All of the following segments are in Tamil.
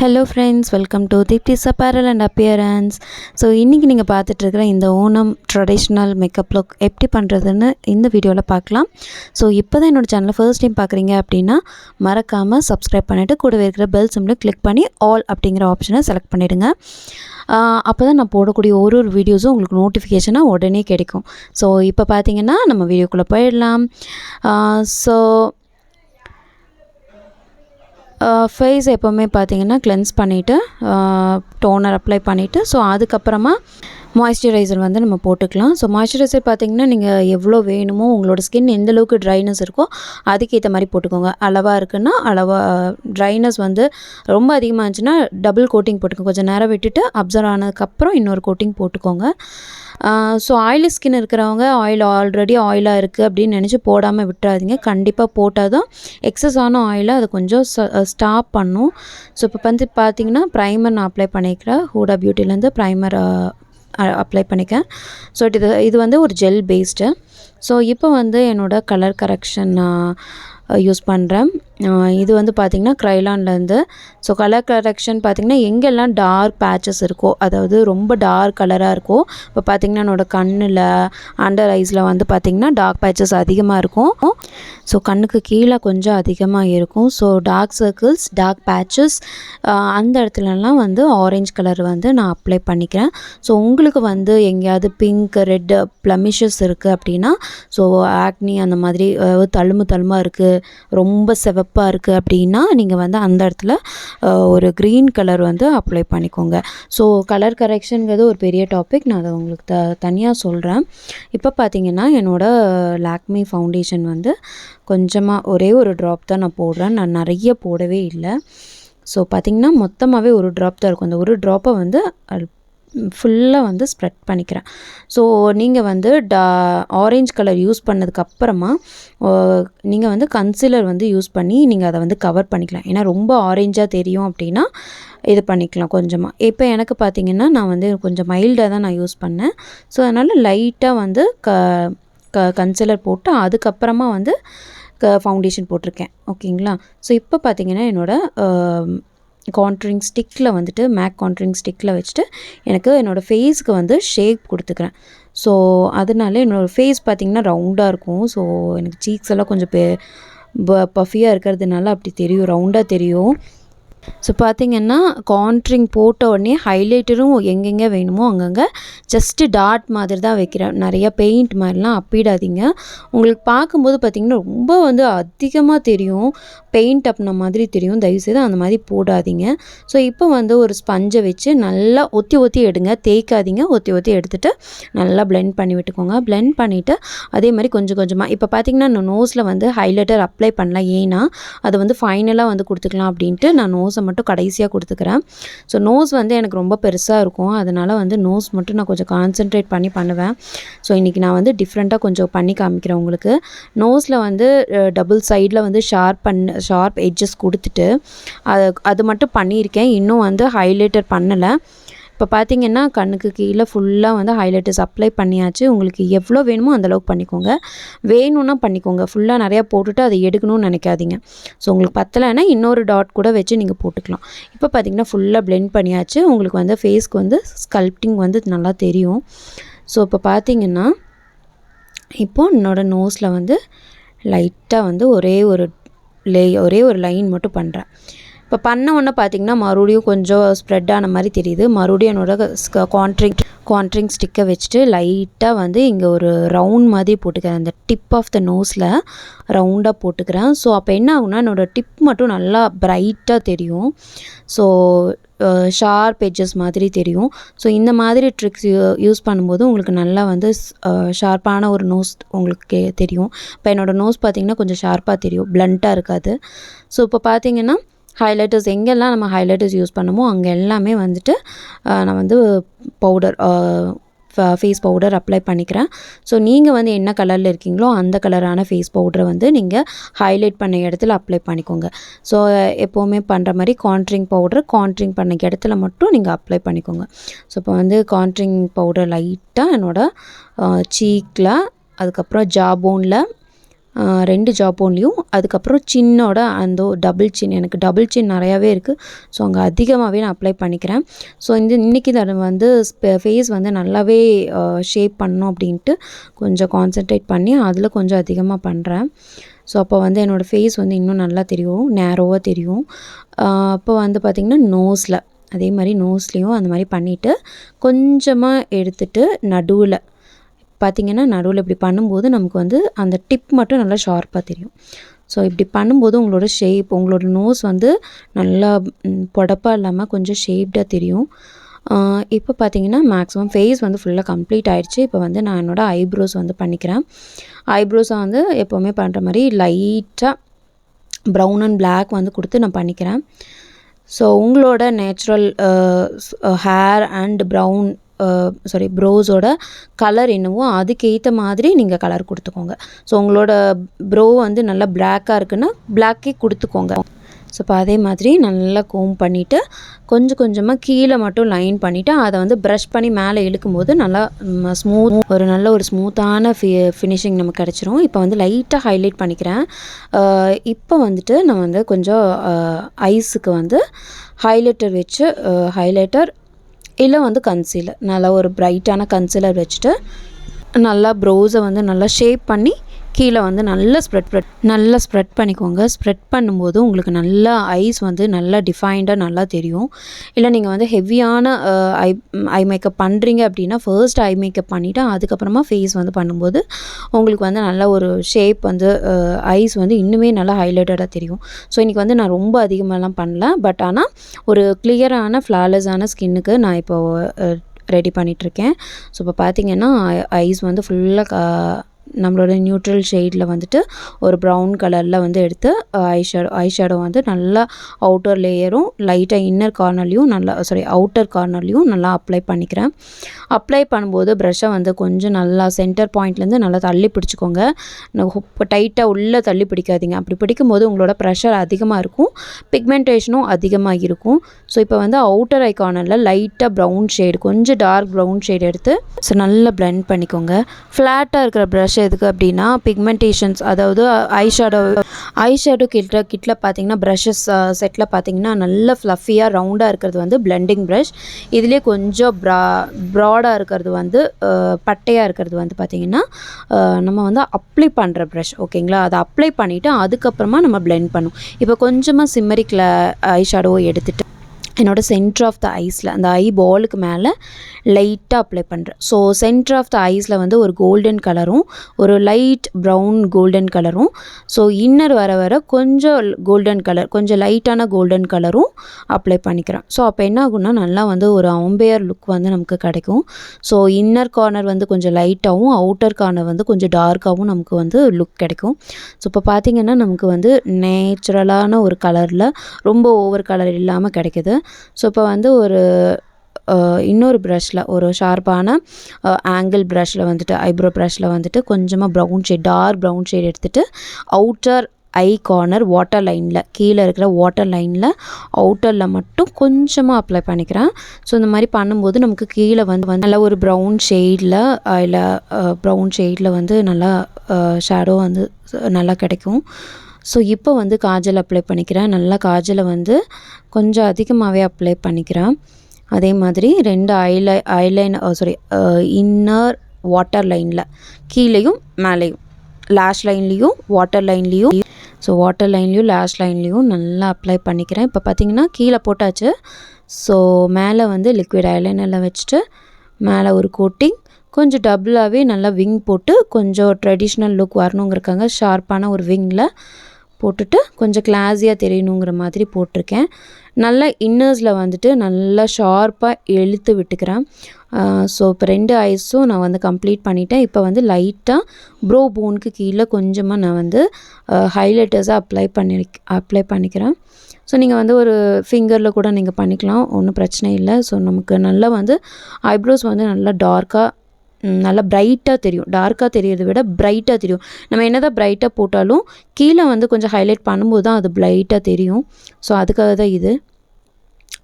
Hello friends, welcome to Deepti's Apparel and Appearance. So இன்னைக்கு நீங்க பார்த்துட்டு இருக்கிற இந்த ஓணம் ட்ரெடிஷனல் மேக்கப் லுக் எப்படி பண்றதுன்னு இந்த வீடியோல பார்க்கலாம். ஸோ இப்போதான் என்னோட சேனலை ஃபர்ஸ்ட் டைம் பார்க்குறீங்க அப்படின்னா மறக்காம சப்ஸ்கிரைப் பண்ணிட்டு கூடவே இருக்கிற பெல் சிம்பிளை கிளிக் பண்ணி ஆல் அப்படிங்கிற ஆப்ஷனை செலக்ட் பண்ணிடுங்க. அப்போ தான் நான் போடக்கூடிய ஒரு வீடியோஸும் உங்களுக்கு நோட்டிஃபிகேஷனாக உடனே கிடைக்கும். ஸோ இப்போ பார்த்தீங்கன்னா நம்ம வீடியோக்குள்ளே போயிடலாம். ஸோ ஃபேஸ் எப்போவுமே பார்த்தீங்கன்னா கிளென்ஸ் பண்ணிவிட்டு டோனர் அப்ளை பண்ணிவிட்டு ஸோ அதுக்கப்புறமா மாய்ஸ்சரைசர் வந்து நம்ம போட்டுக்கலாம். ஸோ மாய்ஸ்சரைசர் பார்த்திங்கன்னா நீங்கள் எவ்வளோ வேணுமோ உங்களோட ஸ்கின் எந்தளவுக்கு ட்ரைனஸ் இருக்கோ அதுக்கேற்ற மாதிரி போட்டுக்கோங்க. அளவாக இருக்குன்னா ட்ரைனஸ் வந்து ரொம்ப அதிகமாக இருந்துச்சுன்னா டபுள் கோட்டிங் போட்டுக்கோங்க. கொஞ்சம் நேரம் விட்டுட்டு அப்சர்வ் ஆனதுக்கப்புறம் இன்னொரு கோட்டிங் போட்டுக்கோங்க. ஸோ ஆயிலி ஸ்கின் இருக்கிறவங்க ஆல்ரெடி ஆயிலாக இருக்குது அப்படின்னு நினச்சி போடாமல் விட்டுறாதீங்க. கண்டிப்பாக போட்டால் தான் எக்ஸஸ் ஆன ஆயிலை அதை கொஞ்சம் ஸ்டாப் பண்ணும். ஸோ இப்போ வந்து பார்த்திங்கன்னா ப்ரைமர் நான் அப்ளை பண்ணிக்கிறேன். ஹூடா பியூட்டிலேருந்து ப்ரைமர் அப்ளை பண்ணிக்கேன். ஸோ இது வந்து ஒரு ஜெல் பேஸ்டு. ஸோ இப்போ வந்து என்னோடய கலர் கரெக்ஷன் யூஸ் பண்ணுறேன். இது வந்து பார்த்திங்கன்னா க்ரைலான்லேருந்து. ஸோ கலர் கரெக்ஷன் பார்த்திங்கன்னா எங்கெல்லாம் டார்க் பேச்சஸ் இருக்கோ, அதாவது ரொம்ப டார்க் கலராக இருக்கோ, இப்போ பார்த்திங்கன்னா என்னோடய கண்ணில் அண்டர் ஐஸில் வந்து பார்த்திங்கன்னா டார்க் பேச்சஸ் அதிகமாக இருக்கும். ஸோ கண்ணுக்கு கீழே கொஞ்சம் அதிகமாக இருக்கும். So dark circles, dark patches அந்த இடத்துலலாம் வந்து ஆரஞ்சு கலர் வந்து நான் அப்ளை பண்ணிக்கிறேன். ஸோ உங்களுக்கு வந்து எங்கேயாவது பிங்க், ரெட் ப்ளமிஷஸ் இருக்குது அப்படின்னா, ஸோ ஆக்னி அந்த மாதிரி தழுமாக இருக்குது, ரொம்ப செவப்பாக இருக்குது அப்படின்னா நீங்கள் வந்து அந்த இடத்துல ஒரு க்ரீன் கலர் வந்து அப்ளை பண்ணிக்கோங்க. ஸோ கலர் கரெக்ஷனுங்கிறது ஒரு பெரிய டாபிக், நான் அதை உங்களுக்கு தனியாக சொல்கிறேன். இப்போ பார்த்தீங்கன்னா என்னோடய லாக்மி ஃபவுண்டேஷன் வந்து கொஞ்சமாக ஒரே ஒரு ட்ராப் தான் நான் போடுறேன். நான் நிறைய போடவே இல்லை. ஸோ பார்த்திங்கன்னா மொத்தமாகவே ஒரு ட்ராப் தான் இருக்கும். அந்த ஒரு ட்ராப்பை வந்து ஃபுல்லாக வந்து ஸ்ப்ரெட் பண்ணிக்கிறேன். ஸோ நீங்கள் வந்து ஆரஞ்ச் கலர் யூஸ் பண்ணதுக்கப்புறமா நீங்கள் வந்து கன்சீலர் வந்து யூஸ் பண்ணி நீங்கள் அதை வந்து கவர் பண்ணிக்கலாம். ஏன்னா ரொம்ப ஆரஞ்சாக தெரியும் அப்படின்னா இது பண்ணிக்கலாம் கொஞ்சமாக. இப்போ எனக்கு பார்த்திங்கன்னா நான் வந்து கொஞ்சம் மைல்டாக தான் நான் யூஸ் பண்ணேன். ஸோ அதனால் லைட்டாக வந்து கன்சீலர் போட்டு அதுக்கப்புறமா வந்து ஃபவுண்டேஷன் போட்டிருக்கேன். ஓகேங்களா? ஸோ இப்போ பார்த்திங்கன்னா என்னோடய கான்ட்ரிங் ஸ்டிக்கில் வந்துட்டு மேக் கான்ட்ரிங் ஸ்டிக்கில் வச்சுட்டு எனக்கு என்னோடய ஃபேஸுக்கு வந்து ஷேப் கொடுத்துக்கிறேன். ஸோ அதனால என்னோடய ஃபேஸ் பார்த்திங்கன்னா ரவுண்டாக இருக்கும். ஸோ எனக்கு சீக்ஸ் எல்லாம் கொஞ்சம் பஃபியாக இருக்கிறதுனால அப்படி தெரியும், ரவுண்டாக தெரியும். ஸோ பார்த்திங்கன்னா கான்ட்ரிங் போட்ட உடனே ஹைலைட்டரும் எங்கெங்கே வேணுமோ அங்கங்கே ஜஸ்ட்டு டாட் மாதிரி தான் வைக்கிறேன். நிறையா பெயிண்ட் மாதிரிலாம் அப்பிடாதீங்க. உங்களுக்கு பார்க்கும்போது பார்த்திங்கன்னா ரொம்ப வந்து அதிகமாக தெரியும், பெயிண்ட் அப்ன மாதிரி தெரியும். தயவுசெய்து அந்த மாதிரி போடாதீங்க. ஸோ இப்போ வந்து ஒரு ஸ்பஞ்சை வச்சு நல்லா ஒத்தி எடுங்க, தேய்க்காதீங்க. ஒத்தி எடுத்துகிட்டு நல்லா பிளெண்ட் பண்ணி விட்டுக்கோங்க. பிளெண்ட் பண்ணிவிட்டு அதே மாதிரி கொஞ்சம் கொஞ்சமாக இப்போ பார்த்திங்கன்னா நான் நோஸில் வந்து ஹைலைட்டர் அப்ளை பண்ணலாம். ஏன்னா அதை வந்து ஃபைனலாக வந்து கொடுத்துக்கலாம் அப்படின்ட்டு நான் நோஸை மட்டும் கடைசியாக கொடுத்துக்கிறேன். ஸோ நோஸ் வந்து எனக்கு ரொம்ப பெருசாக இருக்கும், அதனால் வந்து நோஸ் மட்டும் நான் கொஞ்சம் கான்சென்ட்ரேட் பண்ணி பண்ணுவேன். ஸோ இன்றைக்கி நான் வந்து டிஃப்ரெண்ட்டாக கொஞ்சம் பண்ணி காமிக்கிறேன் உங்களுக்கு. நோஸில் வந்து டபுள் சைடில் வந்து ஷார்ப் எட்ஜஸ் கொடுத்துட்டு அது மட்டும் பண்ணியிருக்கேன். இன்னும் வந்து ஹைலைட்டர் பண்ணலை. இப்போ பார்த்திங்கன்னா கண்ணுக்கு கீழே ஃபுல்லாக வந்து ஹைலைட்டர்ஸ் அப்ளை பண்ணியாச்சு. உங்களுக்கு எவ்வளோ வேணுமோ அந்தளவுக்கு பண்ணிக்கோங்க. வேணும்னா பண்ணிக்கோங்க. ஃபுல்லாக நிறையா போட்டுட்டு அதை எடுக்கணும்னு நினைக்காதீங்க. ஸோ உங்களுக்கு பத்தலைன்னா இன்னொரு டாட் கூட வச்சு நீங்கள் போட்டுக்கலாம். இப்போ பார்த்திங்கன்னா ஃபுல்லாக பிளெண்ட் பண்ணியாச்சு. உங்களுக்கு வந்து ஃபேஸ்க்கு வந்து ஸ்கல்ப்டிங் வந்து நல்லா தெரியும். ஸோ இப்போ பார்த்திங்கன்னா இப்போது என்னோடய நோஸில் வந்து லைட்டாக வந்து ஒரே ஒரு லைன் மட்டும் பண்ணுறேன். இப்போ பண்ண உடனே பார்த்திங்கன்னா மறுபடியும் கொஞ்சம் ஸ்ப்ரெட் ஆன மாதிரி தெரியுது. மறுபடியும் என்னோடய கான்ட்ரிங் ஸ்டிக்கை வச்சுட்டு லைட்டாக வந்து இங்கே ஒரு ரவுண்ட் மாதிரி போட்டுக்கிறேன். அந்த டிப் ஆஃப் த நோஸில் ரவுண்டாக போட்டுக்கிறேன். ஸோ அப்போ என்ன ஆகுனா என்னோடய டிப் மட்டும் நல்லா பிரைட்டாக தெரியும். ஸோ ஷார்ப் எட்ஜஸ் மாதிரி தெரியும். ஸோ இந்த மாதிரி ட்ரிக்ஸ் யூஸ் பண்ணும்போது உங்களுக்கு நல்லா வந்து ஷார்ப்பான ஒரு நோஸ் உங்களுக்கு தெரியும். இப்போ என்னோடய நோஸ் பார்த்திங்கன்னா கொஞ்சம் ஷார்ப்பாக தெரியும், பிளண்ட்டாக இருக்காது. ஸோ இப்போ பார்த்திங்கன்னா ஹைலைட்டர்ஸ் எங்கெல்லாம் நம்ம ஹைலைட்டர்ஸ் யூஸ் பண்ணுமோ அங்கே எல்லாமே வந்துட்டு நான் வந்து ஃபேஸ் பவுடர் அப்ளை பண்ணிக்கிறேன். ஸோ நீங்கள் வந்து என்ன கலரில் இருக்கீங்களோ அந்த கலரான ஃபேஸ் பவுடரை வந்து நீங்கள் ஹைலைட் பண்ண இடத்துல அப்ளை பண்ணிக்கோங்க. ஸோ எப்போவுமே பண்ணுற மாதிரி கான்ட்ரிங் கான்ட்ரிங் பண்ண இடத்துல மட்டும் நீங்கள் அப்ளை பண்ணிக்கோங்க. ஸோ இப்போ வந்து கான்ட்ரிங் பவுடர் லைட்டாக என்னோடய சீக்கில், அதுக்கப்புறம் ஜாபோனில், 2 ஜா போன்லேயும். அதுக்கப்புறம் சின்னோட அந்த டபுள் சின், எனக்கு டபுள் சின் நிறையாவே இருக்குது. ஸோ அங்கே அதிகமாகவே நான் அப்ளை பண்ணிக்கிறேன். ஸோ இன்றைக்கி நான் வந்து ஃபேஸ் வந்து நல்லாவே ஷேப் பண்ணணும் அப்படின்ட்டு கொஞ்சம் கான்சன்ட்ரேட் பண்ணி அதில் கொஞ்சம் அதிகமாக பண்ணுறேன். ஸோ அப்போ வந்து என்னோடய ஃபேஸ் வந்து இன்னும் நல்லா தெரியும், நேரோவாக தெரியும். அப்போ வந்து பார்த்திங்கன்னா நோஸில் அதே மாதிரி நோஸ்லேயும் அந்த மாதிரி பண்ணிவிட்டு கொஞ்சமாக எடுத்துகிட்டு நடுவில் பார்த்திங்கன்னா நடுவில் இப்படி பண்ணும்போது நமக்கு வந்து அந்த டிப் மட்டும் நல்லா ஷார்ப்பாக தெரியும். ஸோ இப்படி பண்ணும்போது உங்களோட ஷேப், உங்களோட நோஸ் வந்து நல்லா பொடப்பாக இல்லாமல் கொஞ்சம் ஷேப்டாக தெரியும். இப்போ பார்த்திங்கன்னா மேக்ஸிமம் ஃபேஸ் வந்து ஃபுல்லாக கம்ப்ளீட் ஆகிடுச்சு. இப்போ வந்து நான் என்னோடய ஐப்ரோஸ் வந்து பண்ணிக்கிறேன். ஐப்ரோஸை வந்து எப்போவுமே பண்ணுற மாதிரி லைட்டாக ப்ரௌன் அண்ட் பிளாக் வந்து கொடுத்து நான் பண்ணிக்கிறேன். ஸோ உங்களோட நேச்சுரல் ஹேர் அண்ட் ப்ரோஸோட கலர் என்னவோ அதுக்கேற்ற மாதிரி நீங்கள் கலர் கொடுத்துக்கோங்க. ஸோ உங்களோட ப்ரோ வந்து நல்லா பிளாக்காக இருக்குன்னா பிளாக்கே கொடுத்துக்கோங்க. ஸோ இப்போ அதே மாதிரி நல்லா கோம் பண்ணிவிட்டு கொஞ்சம் கொஞ்சமாக கீழே மட்டும் லைன் பண்ணிவிட்டு அதை வந்து ப்ரஷ் பண்ணி மேலே இழுக்கும்போது நல்லா நல்ல ஒரு ஸ்மூத்தான ஃபினிஷிங் நமக்கு கிடச்சிரும். இப்போ வந்து லைட்டாக ஹைலைட் பண்ணிக்கிறேன். இப்போ வந்துட்டு நான் வந்து கொஞ்சம் ஐஸுக்கு வந்து ஹைலைட்டர் இல்லை வந்து கன்சீலர், நல்லா ஒரு பிரைட்டான கன்சீலர் வச்சுட்டு நல்லா ப்ரோஸை வந்து நல்லா ஷேப் பண்ணி கீழே வந்து நல்லா ஸ்ப்ரெட் பண்ணிக்கோங்க. ஸ்ப்ரெட் பண்ணும்போது உங்களுக்கு நல்லா ஐஸ் வந்து நல்லா டிஃபைன்டாக நல்லா தெரியும். இல்லை நீங்கள் வந்து ஹெவியான ஐ மேக்கப் பண்ணுறீங்க அப்படின்னா ஃபர்ஸ்ட் ஐ மேக்கப் பண்ணிவிட்டு அதுக்கப்புறமா ஃபேஸ் வந்து பண்ணும்போது உங்களுக்கு வந்து நல்ல ஒரு ஷேப் வந்து ஐஸ் வந்து இன்னுமே நல்லா ஹைலைட்டடாக தெரியும். ஸோ இன்றைக்கி வந்து நான் ரொம்ப அதிகமாகலாம் பண்ணல, பட் ஆனால் ஒரு கிளியரான ஃப்ளாலெஸ்ஸான ஸ்கின்னுக்கு நான் இப்போது ரெடி பண்ணிகிட்ருக்கேன். ஸோ இப்போ பார்த்திங்கன்னா ஐஸ் வந்து ஃபுல்லாக நம்மளோட நியூட்ரல் ஷேடில் வந்துட்டு ஒரு ப்ரௌன் கலரில் வந்து எடுத்து ஐஷேடோ வந்து நல்லா அவுட்டர் லேயரும் லைட்டாக அவுட்டர் கார்னர்லேயும் நல்லா அப்ளை பண்ணிக்கிறேன். அப்ளை பண்ணும்போது ப்ரஷ்ஷை வந்து கொஞ்சம் நல்லா சென்டர் பாயிண்ட்லேருந்து நல்லா தள்ளி பிடிச்சிக்கோங்க. டைட்டாக உள்ளே தள்ளி பிடிக்காதீங்க. அப்படி பிடிக்கும்போது உங்களோட ப்ரெஷர் அதிகமாக இருக்கும், பிக்மெண்டேஷனும் அதிகமாக இருக்கும். ஸோ இப்போ வந்து அவுட்டர் ஐ கார்னரில் லைட்டாக ப்ரௌன் ஷேடு, கொஞ்சம் டார்க் ப்ரௌன் ஷேடு எடுத்து நல்லா பிளெண்ட் பண்ணிக்கோங்க. ஃப்ளாட்டாக இருக்கிற ப்ரஷ் எதுக்கு அப்படின்னா பிக்மெண்டேஷன்ஸ், அதாவது ஐஷேடோ கிட்டில் பார்த்தீங்கன்னா ப்ரஷஸ் செட்டில் பார்த்தீங்கன்னா நல்ல ஃப்ளஃபியாக ரவுண்டாக இருக்கிறது வந்து பிளெண்டிங் ப்ரஷ். இதுலேயே கொஞ்சம் ப்ராடாக இருக்கிறது வந்து பட்டையாக இருக்கிறது வந்து பார்த்திங்கன்னா நம்ம வந்து அப்ளை பண்ணுற ப்ரஷ். ஓகேங்களா, அதை அப்ளை பண்ணிவிட்டு அதுக்கப்புறமா நம்ம பிளெண்ட் பண்ணும். இப்போ கொஞ்சமாக சிம்மரிக்கில் ஐஷேடோவை எடுத்துகிட்டு என்னோடய சென்டர் ஆஃப் த ஐஸில் அந்த ஐ பாலுக்கு மேலே லைட்டாக அப்ளை பண்ணுறேன். ஸோ சென்டர் ஆஃப் த ஐஸில் வந்து ஒரு கோல்டன் கலரும் ஒரு லைட் ப்ரௌன் கோல்டன் கலரும், ஸோ இன்னர் வர கொஞ்சம் கோல்டன் கலர், கொஞ்சம் லைட்டான கோல்டன் கலரும் அப்ளை பண்ணிக்கிறேன். ஸோ அப்போ என்ன ஆகும்னா நல்லா வந்து ஒரு அம்பையர் லுக் வந்து நமக்கு கிடைக்கும். ஸோ இன்னர் கார்னர் வந்து கொஞ்சம் லைட்டாகவும் அவுட்டர் கார்னர் வந்து கொஞ்சம் டார்க்காகவும் நமக்கு வந்து லுக் கிடைக்கும். ஸோ இப்போ பார்த்திங்கன்னா நமக்கு வந்து நேச்சுரலான ஒரு கலரில் ரொம்ப ஓவர் கலர் இல்லாமல் கிடைக்குது. ஸோ இப்போ வந்து இன்னொரு ப்ரஷில் ஒரு ஷார்ப்பான ஆங்கிள் ப்ரஷில் வந்துட்டு ஐப்ரோ ப்ரஷில் வந்துட்டு கொஞ்சமாக டார்க் ப்ரௌன் ஷேட் எடுத்துகிட்டு அவுட்டர் ஐ கார்னர் வாட்டர் லைனில், கீழே இருக்கிற வாட்டர் லைனில் அவுட்டரில் மட்டும் கொஞ்சமாக அப்ளை பண்ணிக்கிறேன். ஸோ இந்த மாதிரி பண்ணும்போது நமக்கு கீழே வந்து நல்லா ஒரு ப்ரௌன் ஷேடில் வந்து நல்லா ஷேடோ வந்து நல்லா கிடைக்கும். ஸோ இப்போ வந்து காஜல் அப்ளை பண்ணிக்கிறேன். நல்லா காஜலை வந்து கொஞ்சம் அதிகமாகவே அப்ளை பண்ணிக்கிறேன். அதே மாதிரி 2 இன்னர் வாட்டர் லைனில் கீழேயும் மேலேயும், லேஷ் லைன்லேயும் வாட்டர் லைன்லேயும், ஸோ வாட்டர் லைன்லேயும் லேஷ் லைன்லேயும் நல்லா அப்ளை பண்ணிக்கிறேன். இப்போ பார்த்திங்கன்னா கீழே போட்டாச்சு. ஸோ மேலே வந்து லிக்விட் ஐலைனரில் வச்சுட்டு மேலே ஒரு கோட்டிங், கொஞ்சம் டபுளாகவே நல்லா விங் போட்டு கொஞ்சம் ட்ரெடிஷ்னல் லுக் வரணுங்கிறக்காங்க ஷார்ப்பான ஒரு விங்கில் போட்டுட்டு கொஞ்சம் கிளாஸியாக தெரியணுங்கிற மாதிரி போட்டிருக்கேன். நல்லா இன்னர்ஸில் வந்துட்டு நல்லா ஷார்ப்பாக இழுத்து விட்டுக்கிறேன். ஸோ இப்போ 2 ஐஸும் நான் வந்து கம்ப்ளீட் பண்ணிட்டேன். இப்போ வந்து லைட்டாக ப்ரோ போனுக்கு கீழே கொஞ்சமாக நான் வந்து ஹைலைட்டர்ஸாக அப்ளை பண்ணிக்கிறேன். ஸோ நீங்கள் வந்து ஒரு ஃபிங்கரில் கூட நீங்கள் பண்ணிக்கலாம், ஒன்றும் பிரச்சனை இல்லை. ஸோ நமக்கு நல்லா வந்து ஐப்ரோஸ் வந்து நல்லா நல்லா பிரைட்டாக தெரியும். டார்க்காக தெரியறதை விட பிரைட்டாக தெரியும். நம்ம என்ன தான் பிரைட்டாக போட்டாலும் கீழே வந்து கொஞ்சம் ஹைலைட் பண்ணும்போது தான் அது பிரைட்டாக தெரியும். ஸோ அதுக்காக தான் இது.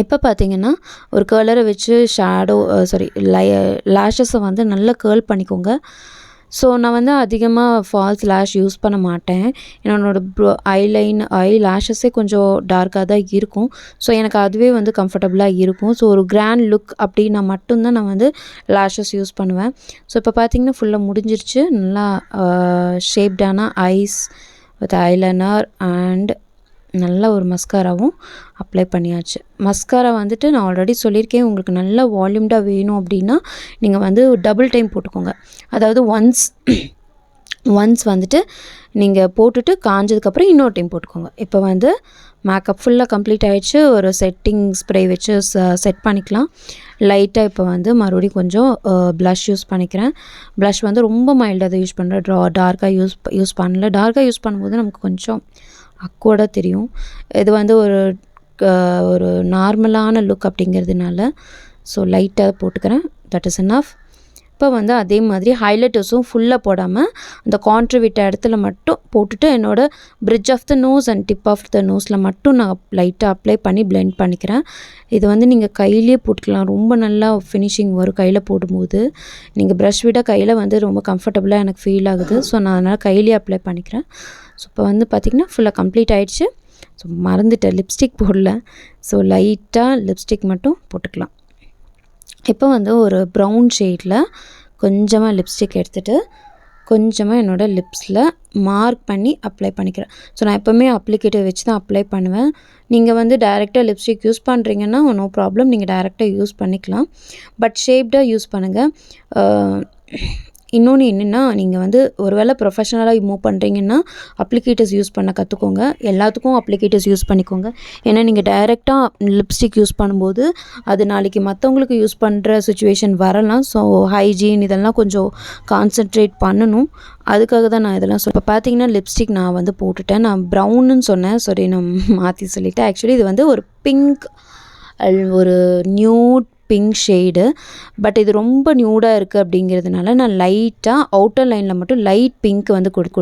இப்போ பார்த்திங்கன்னா ஒரு கலரை வச்சு லேஷஸை வந்து நல்லா கேர்ள் பண்ணிக்கோங்க. ஸோ நான் வந்து அதிகமாக ஃபால்ஸ் லேஷ் யூஸ் பண்ண மாட்டேன். என்னோடய ஐ லேஷஸே கொஞ்சம் டார்க்காக தான் இருக்கும். ஸோ எனக்கு அதுவே வந்து கம்ஃபர்டபுளாக இருக்கும். ஸோ ஒரு கிராண்ட் லுக் அப்படின்னா மட்டும்தான் நான் வந்து லேஷஸ் யூஸ் பண்ணுவேன். ஸோ இப்போ பார்த்திங்கன்னா ஃபுல்லாக முடிஞ்சிருச்சு. நல்லா ஷேப்டான ஐஸ் வித் ஐலைனர் அண்ட் நல்ல ஒரு மஸ்காராவும் அப்ளை பண்ணியாச்சு. மஸ்காரா வந்துட்டு நான் ஆல்ரெடி சொல்லியிருக்கேன், உங்களுக்கு நல்ல வால்யூம்டாக வேணும் அப்படின்னா நீங்கள் வந்து டபுள் டைம் போட்டுக்கோங்க. அதாவது ஒன்ஸ் வந்துட்டு நீங்கள் போட்டுட்டு காஞ்சதுக்கப்புறம் இன்னொரு டைம் போட்டுக்கோங்க. இப்போ வந்து மேக்கப் ஃபுல்லாக கம்ப்ளீட் ஆகிடுச்சு. ஒரு செட்டிங் ஸ்ப்ரே வச்சு செட் பண்ணிக்கலாம். லைட்டாக இப்போ வந்து மறுபடியும் கொஞ்சம் ப்ளஷ் யூஸ் பண்ணிக்கிறேன். ப்ளஷ் வந்து ரொம்ப மைல்டாக தான் யூஸ் பண்ணுறேன். டார்க்காக யூஸ் பண்ணல. டார்க்காக யூஸ் பண்ணும்போது நமக்கு கொஞ்சம் அக்வர்டாக தெரியும். இது வந்து ஒரு நார்மலான லுக் அப்படிங்கிறதுனால ஸோ லைட்டாக போட்டுக்கிறேன். That is enough. இப்போ வந்து அதே மாதிரி ஹைலைட்டர்ஸும் ஃபுல்லாக போடாமல் அந்த கான்ட்ரு விட்ட இடத்துல மட்டும் போட்டுட்டு என்னோடய bridge of the nose and tip of the நோஸில் மட்டும் நான் லைட்டாக அப்ளை பண்ணி பிளெண்ட் பண்ணிக்கிறேன். இது வந்து நீங்கள் கையிலே போட்டுக்கலாம். ரொம்ப நல்லா ஃபினிஷிங் வரும் கையில் போடும்போது. நீங்கள் ப்ரஷ் விட கையில் வந்து ரொம்ப கம்ஃபர்டபுளாக எனக்கு ஃபீல் ஆகுது. ஸோ நான் அதனால் கையிலே அப்ளை பண்ணிக்கிறேன். ஸோ இப்போ வந்து பார்த்திங்கன்னா ஃபுல்லாக கம்ப்ளீட் ஆகிடுச்சு. ஸோ மறந்துட்டேன், லிப்ஸ்டிக் போடல. ஸோ லைட்டாக லிப்ஸ்டிக் மட்டும் போட்டுக்கலாம். இப்போ வந்து ஒரு ப்ரௌன் ஷேடில் கொஞ்சமாக லிப்ஸ்டிக் எடுத்துகிட்டு கொஞ்சமாக என்னோடய லிப்ஸில் மார்க் பண்ணி அப்ளை பண்ணிக்கிறேன். ஸோ நான் எப்போவுமே அப்ளிகேட்டர் வச்சு தான் அப்ளை பண்ணுவேன். நீங்கள் வந்து டைரெக்டாக லிப்ஸ்டிக் யூஸ் பண்ணுறீங்கன்னா நோ ப்ராப்ளம், நீங்கள் டைரெக்டாக யூஸ் பண்ணிக்கலாம். பட் ஷேப்டாக யூஸ் பண்ணுங்கள். இன்னொன்று என்னென்னா, நீங்கள் வந்து ஒரு வேளை ப்ரொஃபஷ்னலாக மூவ் பண்ணுறீங்கன்னா அப்ளிகேட்டர்ஸ் யூஸ் பண்ண கற்றுக்கோங்க. எல்லாத்துக்கும் அப்ளிகேட்டர்ஸ் யூஸ் பண்ணிக்கோங்க. ஏன்னா நீங்கள் டைரெக்டாக லிப்ஸ்டிக் யூஸ் பண்ணும்போது அது நாளைக்கு மற்றவங்களுக்கு யூஸ் பண்ணுற சிச்சுவேஷன் வரலாம். ஸோ ஹைஜீன் இதெல்லாம் கொஞ்சம் கான்சன்ட்ரேட் பண்ணணும். அதுக்காக தான் நான் இதெல்லாம் இப்போ பார்த்தீங்கன்னா லிப்ஸ்டிக் நான் வந்து போட்டுட்டேன். நான் ப்ரௌனுன்னு சொன்னேன், சாரி நான் மாற்றி சொல்லிட்டேன். ஆக்சுவலி இது வந்து ஒரு பிங்க், ஒரு நியூட் பிங்க் ஷேடு. பட் இது ரொம்ப நியூடாக இருக்குது அப்படிங்கிறதுனால நான் லைட்டாக அவுட்டர் லைனில் மட்டும் லைட் பிங்க் வந்து கொடுத்து